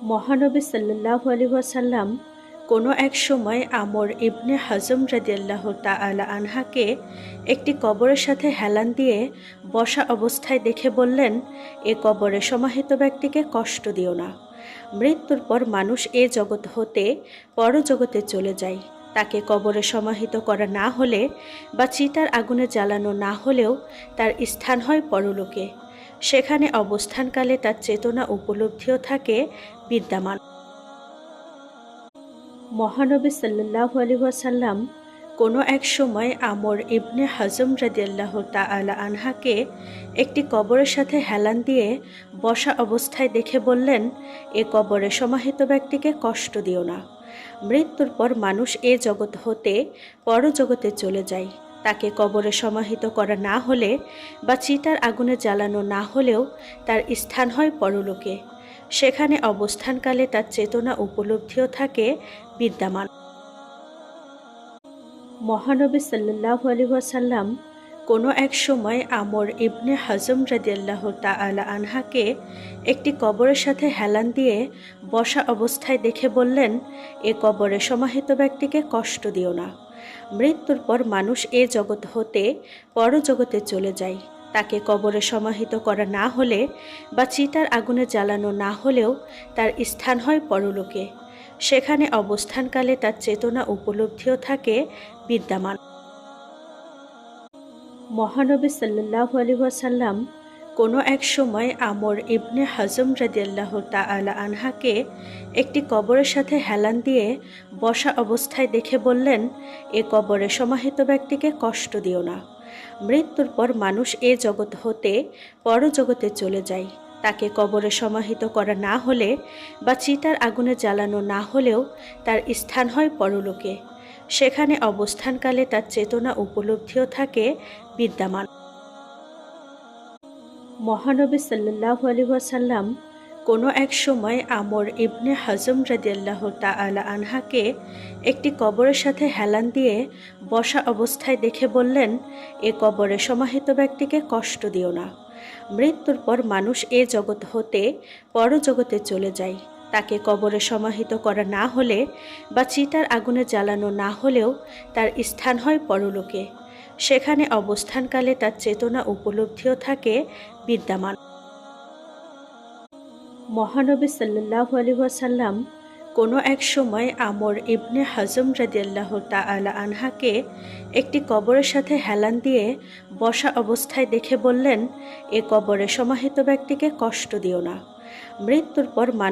মহানবী সাল্লাল্লাহু আলাইহি ওয়াসাল্লাম কোনো এক সময় আমর ইবনে হাজম রাদিয়াল্লাহু তাআলা আনহাকে একটি কবরের সাথে হেলান দিয়ে বসা অবস্থায় দেখে বললেন, এ কবরে সমাহিত ব্যক্তিকে কষ্ট দিও না। মৃত্যুর পর মানুষ এ জগৎ হতে পরজগতে চলে যায়। তাকে কবরে সমাহিত করা না হলে বা চিতার আগুনে জ্বালানো না হলেও তার স্থান হয় পরলোকে। সেখানে অবস্থানকালে তার চেতনা উপলব্ধিও থাকে বিদ্যমান। মহানবী সাল্লাল্লাহু আলাইহি ওয়াসাল্লাম কোনো এক সময় আমর ইবনে হাজম রাদিয়াল্লাহু তাআলা আনহাকে একটি কবরের সাথে হেলান দিয়ে বসা অবস্থায় দেখে বললেন, এ কবরে সমাহিত ব্যক্তিকে কষ্ট দিও না। মৃত্যুর পর মানুষ এ জগৎ হতে পরজগতে চলে যায়। তাকে কবরে সমাহিত করা না হলে বা চিতার আগুনে জ্বালানো না হলেও তার স্থান হয় পরলোকে। সেখানে অবস্থানকালে তার চেতনা উপলব্ধিও থাকে বিদ্যমান। মহানবী সাল্লাল্লাহু আলাইহি ওয়াসাল্লাম কোনো এক সময় আমর ইবনে হাজম রাদিয়াল্লাহু তাআলা আনহাকে একটি কবরের সাথে হেলান দিয়ে বসা অবস্থায় দেখে বললেন, এ কবরে সমাহিত ব্যক্তিকে কষ্ট দিও না। মৃত্যুর পর মানুষ এ জগৎ হতে পরজগতে চলে যায়। তাকে কবরে সমাহিত করা না হলে বা চিতার আগুনে জ্বালানো না হলেও তার স্থান হয় পরলোকে। সেখানে অবস্থানকালে তার চেতনা উপলব্ধিও থাকে বিদ্যমান। মহানবী সাল্লাল্লাহু আলাইহি ওয়াসাল্লাম কোনো এক সময় আমর ইবনে হাজম রাদিয়াল্লাহু তাআলা আনহাকে একটি কবরের সাথে হেলান দিয়ে বসা অবস্থায় দেখে বললেন, এ কবরে সমাহিত ব্যক্তিকে কষ্ট দিও না। মৃত্যুর পর মানুষ এ জগৎ হতে পরজগতে চলে যায়। তাকে কবরে সমাহিত করা না হলে বা চিতার আগুনে জ্বালানো না হলেও তার স্থান হয় পরলোকে। সেখানে অবস্থানকালে তার চেতনা উপলব্ধিও থাকে বিদ্যমান। মহানবী সাল্লাল্লাহু আলাইহি ওয়াসাল্লাম কোনো এক সময় আমর ইবনে হাজম রাদিয়াল্লাহু তাআলা আনহাকে একটি কবরের সাথে হেলান দিয়ে বসা অবস্থায় দেখে বললেন, এ কবরে সমাহিত ব্যক্তিকে কষ্ট দিও না। মৃত্যুর পর মানুষ এ জগৎ হতে পরজগতে চলে যায়। তাকে কবরে সমাহিত করা না হলে বা চিতার আগুনে জ্বালানো না হলেও তার স্থান হয় পরলোকে। সেখানে অবস্থানকালে তার চেতনা উপলব্ধিও থাকে বিদ্যমান। মহানবী সাল্লাল্লাহু আলাইহি ওয়াসাল্লাম কোনো এক সময় আমর ইবনে হাজম রাদিয়াল্লাহু তাআলা আনহাকে একটি কবরের সাথে হেলান দিয়ে বসা অবস্থায় দেখে বললেন, এ কবরে সমাহিত ব্যক্তিকে কষ্ট দিও না। মৃত্যুর পর মানুষ